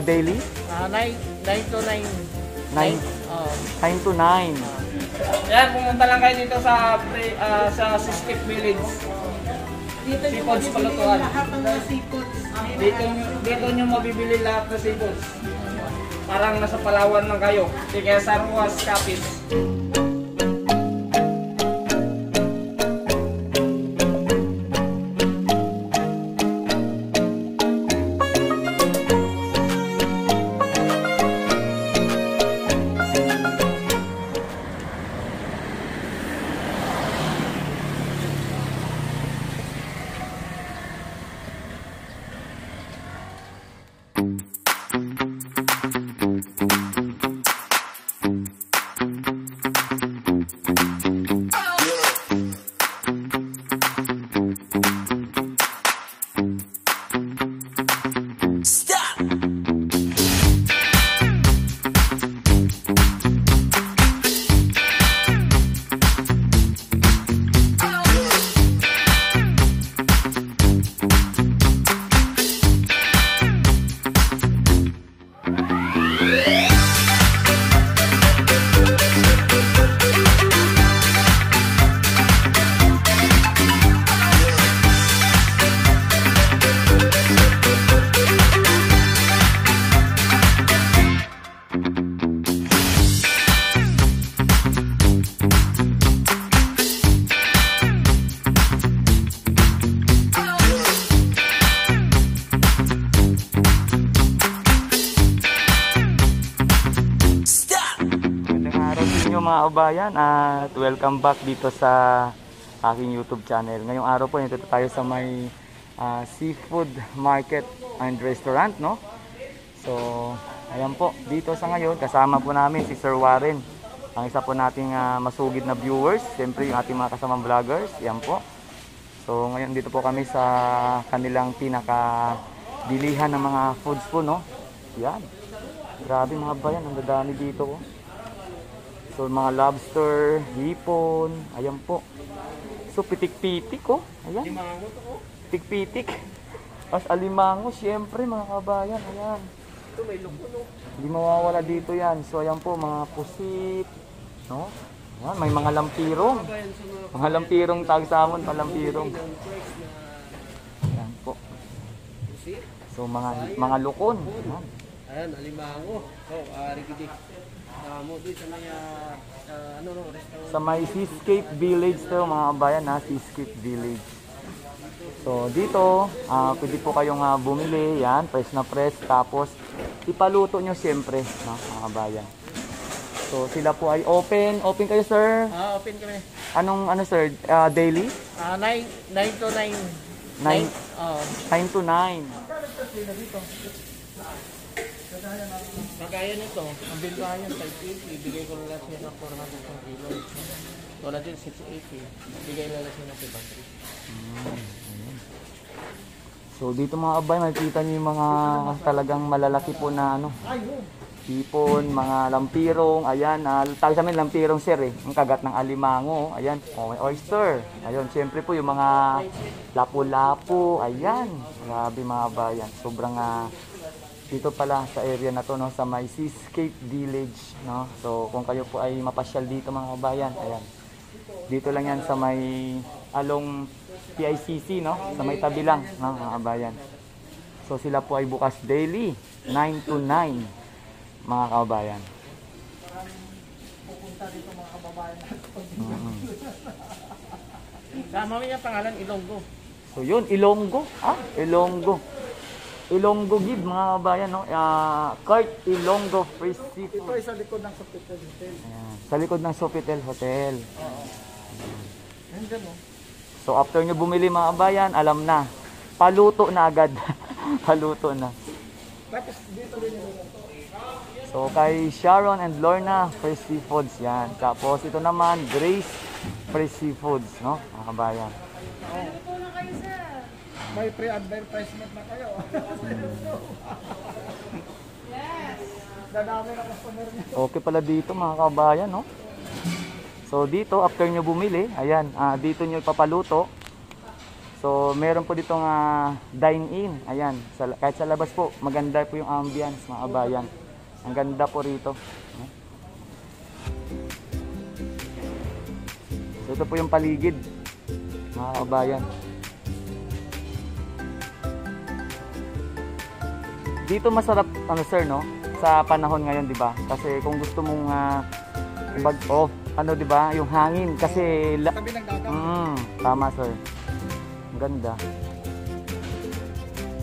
daily? 9 to 9. 9 Oh. 9 to 9. Yan, pumunta lang kayo dito sa Siskip Village. Dito nyo Seafoods mabibili Palutuan. lahat ng mga seafoods. Dito nyo mabibili lahat ng seafoods. Parang nasa Palawan lang kayo. Di kaya San Juan Capiz. Mga kabayan at welcome back dito sa aking YouTube channel. Ngayong araw po nito tayo sa may seafood market and restaurant, no? So ayan po, dito sa ngayon kasama po namin si Sir Warren, ang isa po nating masugid na viewers, siyempre yung ating mga kasamang vloggers. Ayan po. So ngayon dito po kami sa kanilang pinaka bilihan ng mga foods po, no? Yan, grabe mga kabayan, ang dadami dito po. So mga lobster, hipon, ayan po. So pitik-pitik, oh. Ayan. Limango to, oh. Pitik-pitik. As alimango, syempre mga kabayan, ayan. Ito may luko, no? Hindi mawawala dito yan. So ayan po, mga pusit, no? Ayan, may mga lampirong. Mga lampirong, tag sa amon, palampirong. Ayan po. So mga lukon. Ayan. Ayan, alimango. Oh, arigidi. Dito na restaurant. Sa may Seascape Village to mga kabayan, ha, Seascape Village. So dito, pwede po kayong bumili, yan, press na press, tapos ipaluto nyo siyempre, no, mga kabayan. So sila po ay open kayo sir? Open kami. Ano sir, daily? 9 to 9. 9 to 9. Kagaya nito, ang bilbayan 580, ibigay ko lang siya ng 400 ang kilo. Wala din 680, ibigay lang siya ng 500. So dito mga kabay, makikita niyo yung mga talagang malalaki po na hipon, mga lampirong, ayan, tawag sa amin lampirong sir eh, ang kagat ng alimango, ayan, may oyster, ayun, siyempre po yung mga lapu-lapu, ayan, grabe mga kabayan, sobrang dito pala sa area na to, no, sa may Seascape Village, no. So kung kayo po ay mapasyal dito mga kabayan, ayan. Dito lang yan sa may along PICC, no, sa may tabi lang, no, mga kabayan. So sila po ay bukas daily 9 to 9 mga kabayan. Pupunta dito mga kababayan Sama mo yung pangalan, Ilonggo. So yun, Ilonggo, Ilonggo. Ilonggo Gib mga kabayan, no? Kurt Ilonggo Fresh Seafood. Ito ay sa likod ng Sofitel Hotel. Ayan, sa likod ng Sofitel Hotel. Oo. Nandiyan, no? So after nyo bumili mga kabayan, alam na, paluto na agad. Paluto na. Tapos dito rin yung So kay Sharon and Lorna Fresh Seafoods yan. Tapos ito naman Grace Fresh Seafoods, no, mga kabayan. may pre-advertisement na kayo. Yes. Dadami na customer niyo. Okay pala dito mga kabayan, no? So dito after nyo bumili, ayan, dito nyo ipapaluto. So, meron po dito nga dine-in. Ayan, kahit sa labas po, maganda po yung ambience, mga kabayan. Ang ganda po rito. So, ito po yung paligid, mga kabayan. Dito masarap, ano sir, no? Sa panahon ngayon, di ba? Kasi kung gusto mong, ano, di ba? Yung hangin. Kasi, Tabi ng dagat. tama sir. Ang ganda.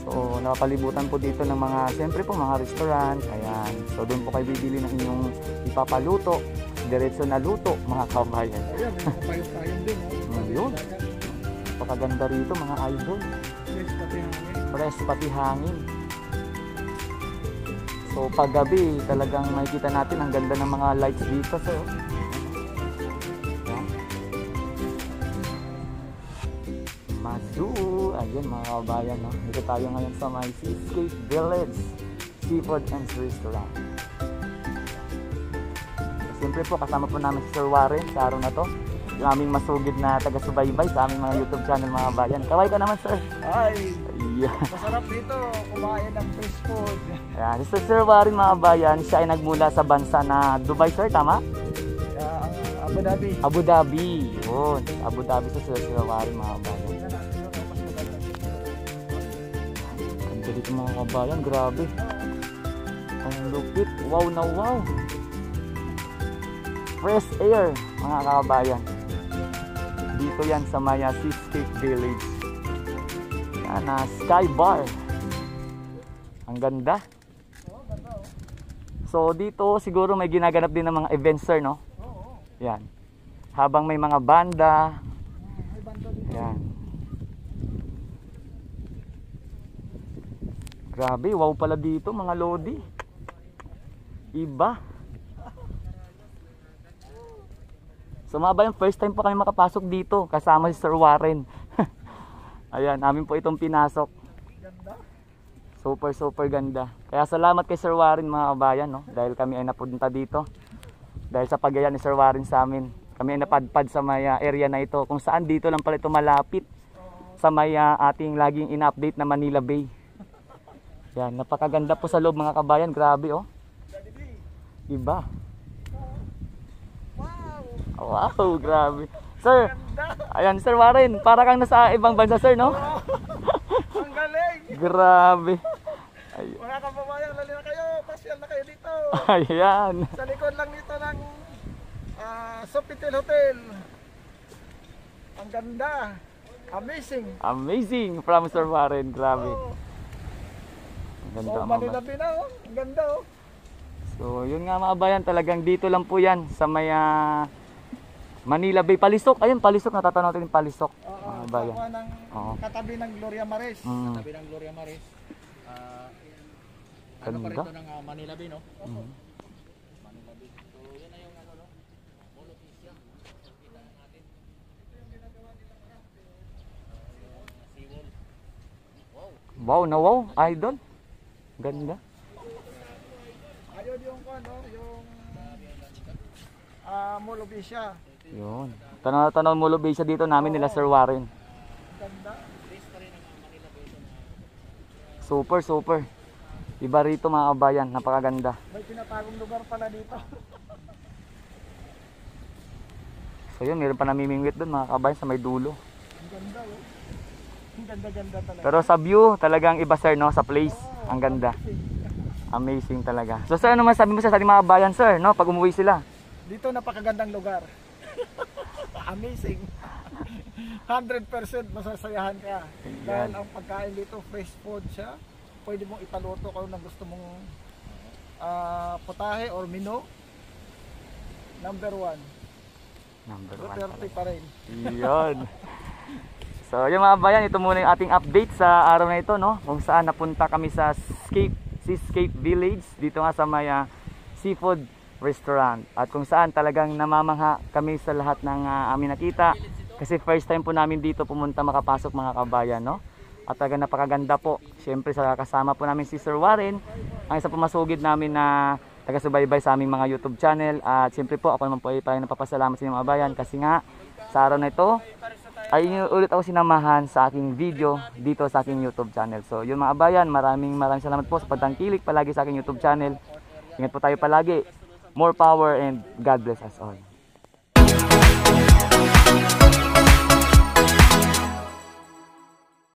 So, napapalibutan po dito ng mga, siyempre po, mga restaurant. Ayan. So, doon po kayo bibili ng inyong ipapaluto. Diretso na luto, mga kabayan. Ayan, may kapayos-tayong din. Yun. Napakaganda rito, mga idol. Yes, pati hangin. Fresh pati hangin. So paggabi talagang makikita natin ang ganda ng mga lights dito sir. Ayan. Mazu, ayan mga kabayan, no? Dito tayo ngayon sa may Seascape Village Seafood and Restaurant. Siyempre po kasama po namin si Sir Warren sa araw na to. Yung aming masugid na taga-subaybay sa aming mga YouTube channel mga kabayan. Kaway ka naman sir. Ay, Yeah. masarap dito kumain ng fish food. Ayan, si Sir Warren mga kabayan, siya ay nagmula sa bansa na Dubai sir, tama? Ang Abu Dhabi. Abu Dhabi. Yun, Abu Dhabi sa Sir Warren mga kabayan. Ganda dito mga kabayan, grabe. Ang lupit, wow na wow. Fresh air mga kabayan. Dito yan sa Maya Seascape Village. Yan na Sky Bar. Ang ganda. So dito siguro may ginaganap din ng mga events sir, no? Yan. Habang may mga banda. Yan. Grabe, wow pala dito mga lodi. Iba. So mga bayan, first time po kami makapasok dito kasama si Sir Warren. Ayan, namin po itong pinasok. Super super ganda. Kaya salamat kay Sir Warren mga kabayan, no? Dahil kami ay napunta dito. Dahil sa pagaya ni Sir Warren sa amin, kami ay napadpad sa may area na ito. Kung saan dito lang pala ito malapit sa may ating laging in-update na Manila Bay. Yan, napakaganda po sa loob mga kabayan. Grabe oh. Iba. Wow, grabe. Sir, ayan Sir Warren, para kang nasa ibang bansa sir, no? Ang galing! Grabe. Mga kababayan, lalo na kayo, pasyal na kayo dito. Ayan. Sa likod lang dito ng Sofitel Hotel. Ang ganda. Amazing. Amazing from Sir Warren, grabe. Oh, Ang ganda Manila mga. Bay na, oh. Ang ganda oh. So, yun nga mga bayan, talagang dito lang po yan sa may Manila Bay, Palisok. Ayun, Palisok, natatanaw natin yung Palisok. Mga bayan. Sa ng Oo. katabi ng Gloria Maris. Mm. Tabi ng Gloria Maris. Ano pa Ganda. rito ng Manila Bay, no? Mhm. Manila Bay. So, yan na yung ano, no? Mall of Asia. Kita na natin. Seawall. Wow. Wow na wow, idol. Ganda. Ayun yung ano, yung Mall of Asia. Yun. Tanaw-tanaw mo lobisa dito namin nila Sir Warren. Ganda. Super, super. Iba rito mga kabayan, napakaganda. May tinatagong lugar pala dito. So yun, meron pa namimingwit doon mga kabayan sa may dulo. Ang ganda oh. Ang ganda-ganda talaga. Pero sa view, talagang iba sir, no? Sa place, ang ganda. Amazing talaga. So sir, ano masabi mo sa ating mga kabayan sir, no? Pag umuwi sila. Dito napakagandang lugar. Amazing. 100% masasayahan ka. Dahil ang pagkain dito, fresh food siya. Pwede mong ipaluto kung na gusto mong putahe or menu. Number 1. Number 1 Duterte talaga. pa rin. Yun. So yung mga bayan, ito muna yung ating update sa araw na ito, no? Kung saan napunta kami sa Seascape Village, dito nga sa may seafood restaurant. At kung saan talagang namamangha kami sa lahat ng aming nakita. Kasi first time po namin dito pumunta makapasok mga kabayan, no? At talagang napakaganda po. Siyempre sa kasama po namin si Sir Warren, ang isa po masugid namin na taga-subaybay sa aming mga YouTube channel. At siyempre po ako naman po ay parang napapasalamat sa inyo mga kabayan kasi nga sa araw na ito ay ulit ako sinamahan sa aking video dito sa aking YouTube channel. So yun mga bayan, maraming salamat po sa pagtangkilik palagi sa aking YouTube channel. Ingat po tayo palagi. More power and God bless us all.